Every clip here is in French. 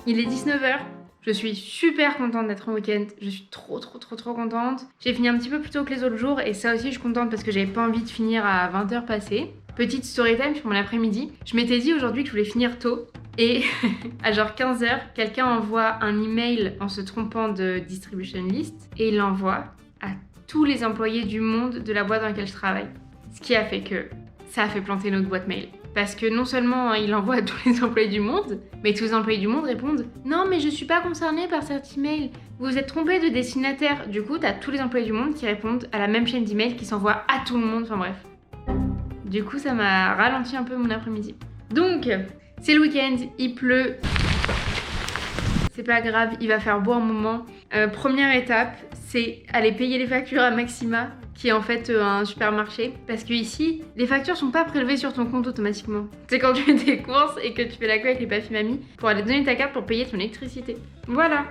Il est 19h. Je suis super contente d'être en week-end. Je suis trop contente. J'ai fini un petit peu plus tôt que les autres jours et ça aussi je suis contente parce que j'avais pas envie de finir à 20h passées. Petite story time sur mon après-midi. Je m'étais dit aujourd'hui que je voulais finir tôt et à genre 15h, quelqu'un envoie un email en se trompant de distribution list et il l'envoie à tous les employés du monde de la boîte dans laquelle je travaille. Ce qui a fait que ça a fait planter notre boîte mail. Parce que non seulement il envoie à tous les employés du monde, mais tous les employés du monde répondent « Non, mais je suis pas concerné par cet email. Vous vous êtes trompé de destinataire. » Du coup, t'as tous les employés du monde qui répondent à la même chaîne d'email qui s'envoie à tout le monde. Enfin bref. Du coup, ça m'a ralenti un peu mon après-midi. Donc, c'est le week-end, il pleut. C'est pas grave, il va faire beau un moment. Première étape, c'est aller payer les factures à Maxima, qui est en fait un supermarché. Parce que ici, les factures sont pas prélevées sur ton compte automatiquement. C'est quand tu fais tes courses et que tu fais la queue avec les papy mamie pour aller donner ta carte pour payer ton électricité. Voilà.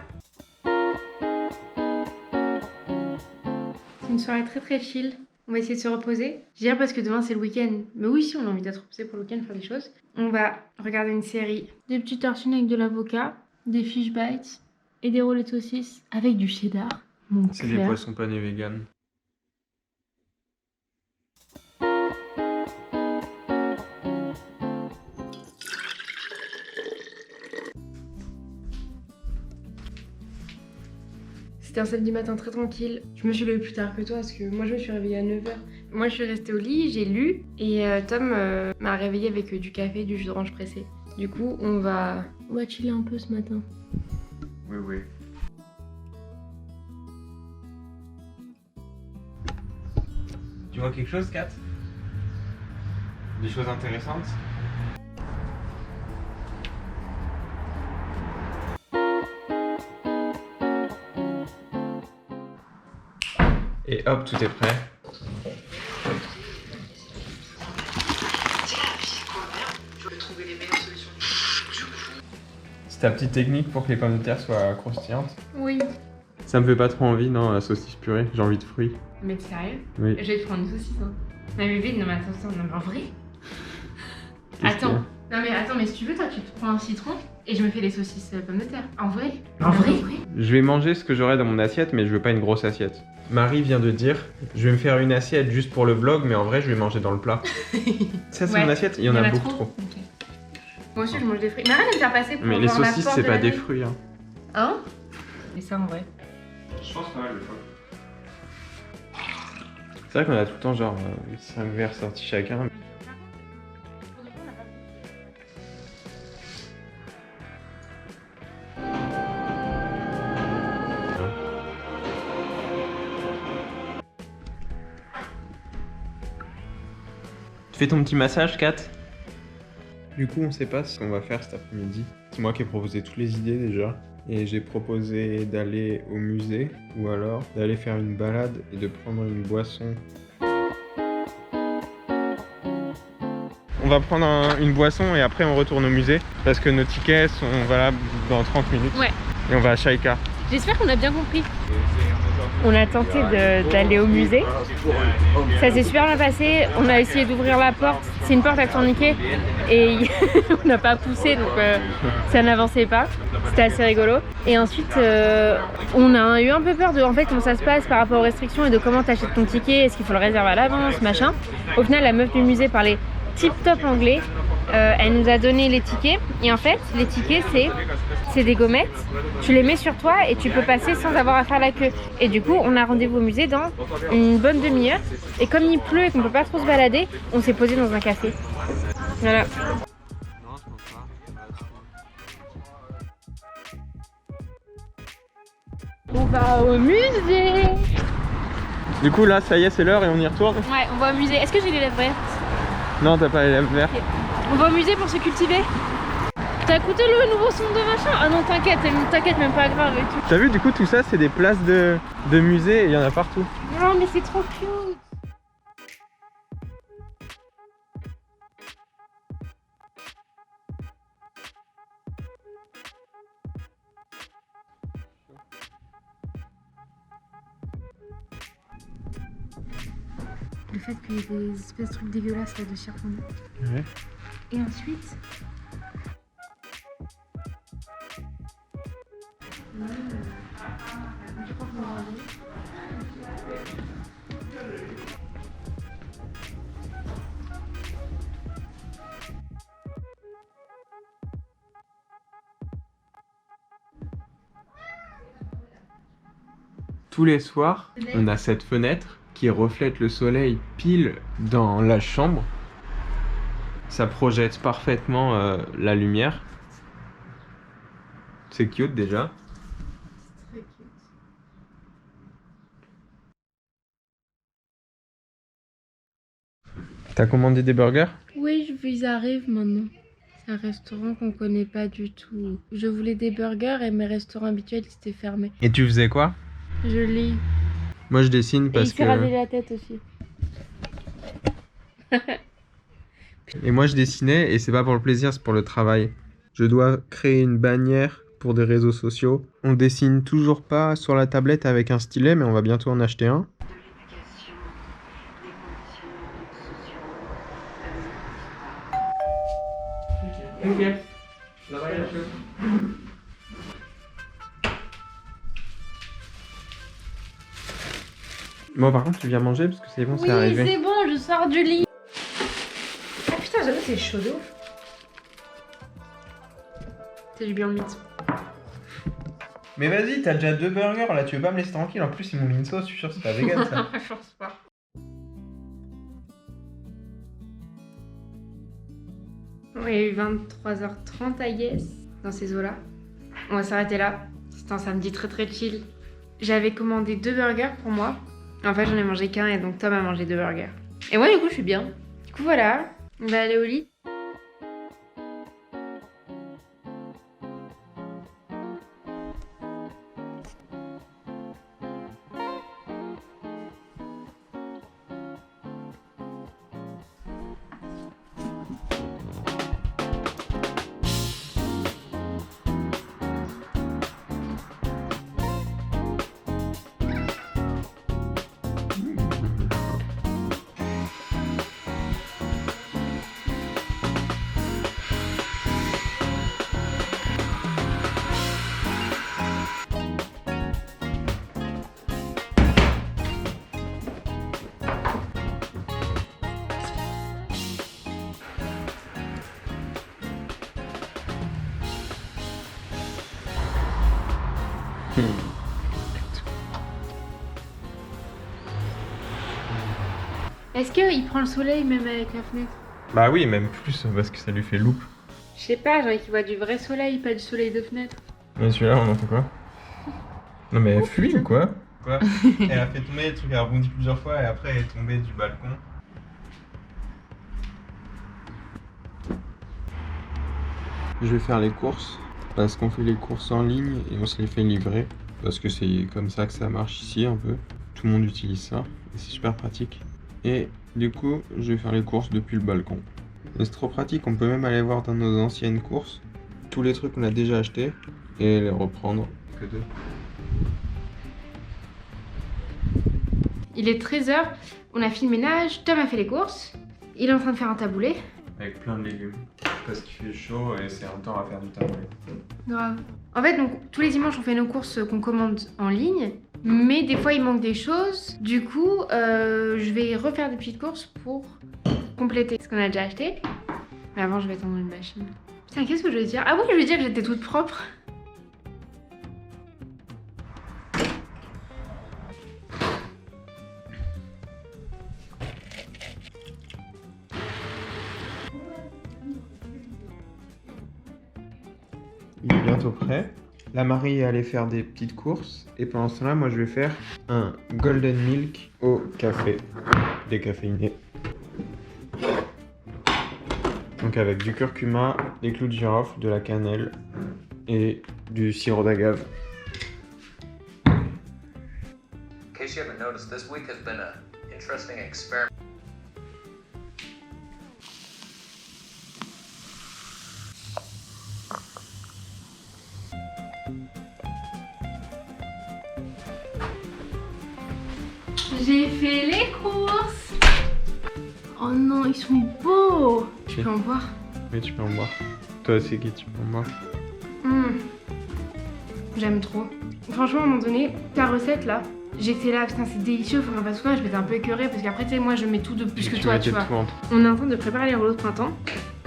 C'est une soirée très chill. On va essayer de se reposer. Je dirais parce que demain c'est le week-end. Mais oui, si on a envie d'être reposé pour le week-end, faire des choses. On va regarder une série. Des petites tartines avec de l'avocat, des fish bites et des roulets de saucisses avec du cheddar. C'est des poissons panés vegan. C'était un samedi matin très tranquille. Je me suis levée plus tard que toi parce que moi je me suis réveillée à 9h. Moi je suis restée au lit, j'ai lu et Tom m'a réveillée avec du café et du jus d'orange pressé. Du coup on va chiller un peu ce matin. Oui. Tu vois quelque chose, Kat? Des choses intéressantes? Et hop, tout est prêt. C'est ta petite technique pour que les pommes de terre soient croustillantes? Oui. Ça me fait pas trop envie, non, la saucisse purée. J'ai envie de fruits. Mais sérieux? Oui. Je vais te prendre une saucisse. Hein. Mais bébé, non mais attends, non mais en vrai? Qu'est-ce qu'il y a? Attends, mais si tu veux, toi tu te prends un citron et je me fais les saucisses pommes de terre. En vrai? En vrai? Je vais manger ce que j'aurai dans mon assiette, mais je veux pas une grosse assiette. Marie vient de dire, je vais me faire une assiette juste pour le vlog, mais en vrai, je vais manger dans le plat. Ça, c'est Ouais. mon assiette? Il y en a beaucoup trop. Okay. Moi aussi, je mange des fruits. Mais arrête de me faire passer pour mais les saucisses, c'est pas des fruits. Hein. Hein? Et ça, en vrai? Je pense pas mal de fois. C'est vrai qu'on a tout le temps genre 5 verres sortis chacun. Tu fais ton petit massage, Kat? Du coup, on sait pas ce qu'on va faire cet après-midi. C'est moi qui ai proposé toutes les idées déjà. Et j'ai proposé d'aller au musée ou alors d'aller faire une balade et de prendre une boisson. On va prendre une boisson et après on retourne au musée parce que nos tickets sont valables dans 30 minutes. Ouais. Et on va à Shaika. J'espère qu'on a bien compris. On a tenté d'aller au musée. Ça s'est super bien passé. On a essayé d'ouvrir la porte. C'est une porte à tourniquet et on n'a pas poussé donc ça n'avançait pas. C'était assez rigolo. Et ensuite, on a eu un peu peur de en fait comment ça se passe par rapport aux restrictions et de comment t'achètes ton ticket. Est-ce qu'il faut le réserver à l'avance, machin. Au final, la meuf du musée parlait tip-top anglais. Elle nous a donné les tickets et en fait les tickets c'est des gommettes, tu les mets sur toi et tu peux passer sans avoir à faire la queue. Et du coup on a rendez-vous au musée dans une bonne demi-heure et comme il pleut et qu'on peut pas trop se balader, on s'est posé dans un café. Voilà. On va au musée. Du coup là, ça y est, c'est l'heure et on y retourne. Ouais, on va au musée. Est-ce que j'ai les lèvres vertes? Non, t'as pas les lèvres vertes. Okay. On va au musée pour se cultiver. T'as écouté le nouveau son de machin? Ah non, t'inquiète, même pas grave et tout. T'as vu, du coup, tout ça, c'est des places de musée et il y en a partout. Non, mais c'est trop cute. Le fait qu'il y ait des espèces de trucs dégueulasses là de circonner. Ouais. Et ensuite, Tous les soirs, on a cette fenêtre qui reflète le soleil pile dans la chambre. Ça projette parfaitement la lumière. C'est cute déjà. Très cute. T'as commandé des burgers? Oui, ils arrivent maintenant. C'est un restaurant qu'on connaît pas du tout. Je voulais des burgers et mes restaurants habituels ils étaient fermés. Et tu faisais quoi? Je lis. Moi je dessine Et parce il s'est rasé que... la tête aussi. Et moi je dessinais et c'est pas pour le plaisir, c'est pour le travail. Je dois créer une bannière pour des réseaux sociaux. On dessine toujours pas sur la tablette avec un stylet, mais on va bientôt en acheter un. Ok. Bon, par contre, tu viens manger parce que c'est bon, c'est arrivé. Oui, c'est bon, je sors du lit. Ah putain, j'avoue, c'est chaud de ouf. C'est du Beyond Meat. Mais vas-y, t'as déjà 2 burgers là, tu veux pas me laisser tranquille? En plus, ils m'ont mis une sauce, je suis sûr que c'est pas vegan ça. Je pense pas. Oui, 23h30 I guess, dans ces eaux-là. On va s'arrêter là. C'était un samedi très très chill. J'avais commandé 2 burgers pour moi. En fait, j'en ai mangé qu'un et donc Tom a mangé 2 burgers. Et moi, du coup, je suis bien. Du coup, voilà. On va aller au lit. Est-ce qu'il prend le soleil même avec la fenêtre? Bah oui, même plus parce que ça lui fait loupe. Je sais pas, j'ai envie qu'il voit du vrai soleil, pas du soleil de fenêtre. Mais celui-là, on en fait quoi? Non mais elle fuit ou quoi? Quoi? Elle a fait tomber le truc, elle a rebondi plusieurs fois et après elle est tombée du balcon. Je vais faire les courses parce qu'on fait les courses en ligne et on se les fait livrer parce que c'est comme ça que ça marche ici un peu. Tout le monde utilise ça et c'est super pratique. Et du coup, je vais faire les courses depuis le balcon. Et c'est trop pratique, on peut même aller voir dans nos anciennes courses tous les trucs qu'on a déjà achetés et les reprendre. Que deux. Il est 13h, on a fini le ménage, Tom a fait les courses. Il est en train de faire un taboulé. Avec plein de légumes. Parce qu'il fait chaud et c'est un temps à faire du taboulé. Grave. En fait, donc, tous les dimanches, on fait nos courses qu'on commande en ligne. Mais des fois, il manque des choses. Du coup, je vais refaire des petites courses pour compléter ce qu'on a déjà acheté. Mais avant, je vais tendre une machine. Putain, qu'est-ce que je veux dire? Ah oui, je veux dire que j'étais toute propre. Il est bientôt prêt. La Marie est allée faire des petites courses. Et pendant ce temps-là, moi je vais faire un golden milk au café. Décaféiné. Donc avec du curcuma, des clous de girofle, de la cannelle et du sirop d'agave. In case you haven't noticed, this week has been an interesting experiment. J'ai fait les courses. Oh non, ils sont beaux. Je peux en boire? Oui, tu peux en boire. Toi aussi, Guy, tu peux en boire. J'aime trop. Franchement, à un moment donné, ta recette là, j'étais là, putain, c'est délicieux, faut qu'on fasse quoi? Je m'étais un peu écœurée parce qu'après, tu sais, moi je mets tout de plus que toi, tu vois. On est en train de préparer les rouleaux de printemps.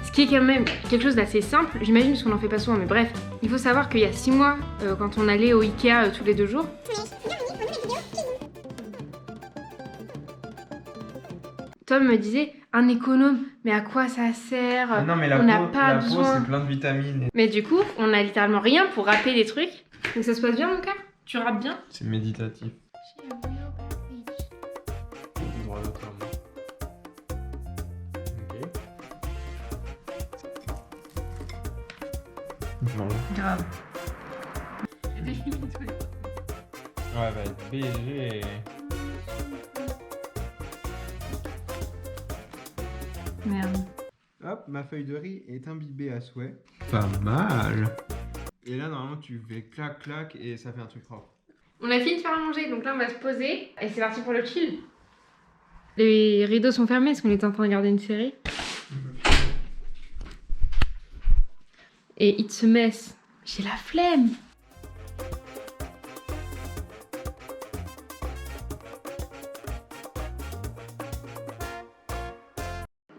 Ce qui est quand même quelque chose d'assez simple, j'imagine, parce qu'on en fait pas souvent, mais bref. Il faut savoir qu'il y a 6 mois, quand on allait au Ikea tous les 2 jours, Tom me disait, un économe, mais à quoi ça sert? Ah non, mais la On n'a peau, pas la peau, besoin. c'est plein de vitamines. Mais du coup, on a littéralement rien pour râper des trucs. Donc ça se passe bien, mon cœur? Tu râpes bien? C'est méditatif. Droit d'auteur. Ok. Voilà. Grave. Ouais, bah BG. Merde. Hop, ma feuille de riz est imbibée à souhait. Pas mal. Et là, normalement, tu fais clac clac et ça fait un truc propre. On a fini de faire à manger, donc là on va se poser et c'est parti pour le chill. Les rideaux sont fermés parce qu'on est en train de regarder une série. Et It's a mess. J'ai la flemme.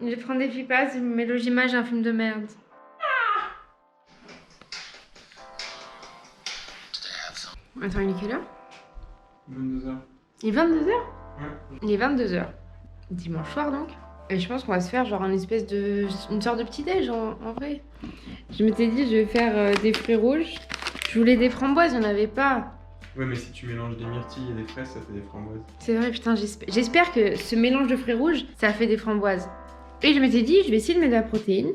Je vais prendre des pipas, je mets l'image à un film de merde. Attends, il est quelle heure? 22h. Il est 22h? Ouais. Il est 22h. Dimanche soir donc. Et je pense qu'on va se faire genre une sorte de petit déj en vrai. Je m'étais dit je vais faire des fruits rouges. Je voulais des framboises, il n'y en avait pas. Ouais, mais si tu mélanges des myrtilles et des fraises, ça fait des framboises. C'est vrai, putain, j'espère que ce mélange de fruits rouges, ça fait des framboises. Et je m'étais dit, je vais essayer de mettre de la protéine.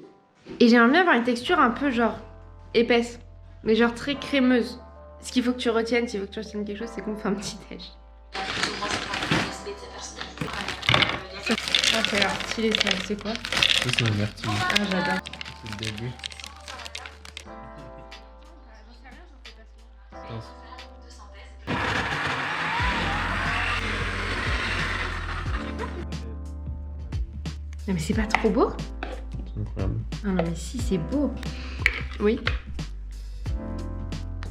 Et j'aimerais bien avoir une texture un peu genre épaisse, mais genre très crémeuse. Ce qu'il faut que tu retiennes, s'il faut que tu retiennes quelque chose, c'est qu'on fait un petit déj. Ah, ça a l'air stylé, ça, c'est quoi? Ça, c'est une myrtille. Ah, j'adore. C'est le début. Non, mais c'est pas trop beau? C'est incroyable. Ah non, mais si, c'est beau. Oui.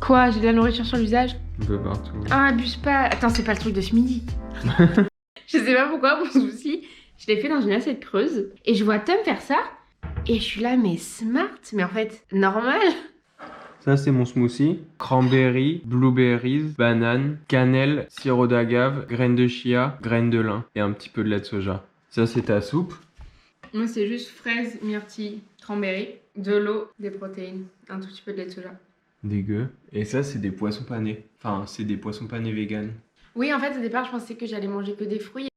Quoi? J'ai de la nourriture sur le visage? Un peu partout. Ah, abuse pas. Attends, c'est pas le truc de ce midi. Je sais pas pourquoi, mon souci. Je l'ai fait dans une assiette creuse. Et je vois Tom faire ça. Et je suis là, mais smart. Mais en fait, normal. Ça, c'est mon smoothie. Cranberry, blueberries, banane, cannelle, sirop d'agave, graines de chia, graines de lin et un petit peu de lait de soja. Ça, c'est ta soupe. Moi, c'est juste fraises, myrtilles, cranberry, de l'eau, des protéines, un tout petit peu de lait de soja. Dégueu. Et ça, c'est des poissons panés. Enfin, c'est des poissons panés vegan. Oui, en fait, au départ, je pensais que j'allais manger que des fruits.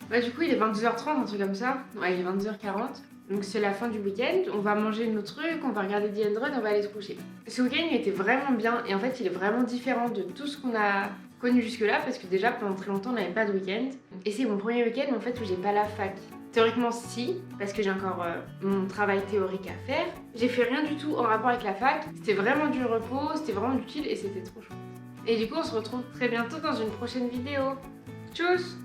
Bah, du coup, il est 22h30, un truc comme ça. Ouais, il est 22h40. Donc, c'est la fin du week-end. On va manger nos trucs, on va regarder The End Run, on va aller se coucher. Ce week-end, il était vraiment bien. Et en fait, il est vraiment différent de tout ce qu'on a connu jusque-là. Parce que déjà, pendant très longtemps, on n'avait pas de week-end. Et c'est mon premier week-end, en fait, où j'ai pas la fac. Théoriquement, si, parce que j'ai encore mon travail théorique à faire. J'ai fait rien du tout en rapport avec la fac. C'était vraiment du repos, c'était vraiment du chill et c'était trop chouette. Et du coup, on se retrouve très bientôt dans une prochaine vidéo. Tchuss!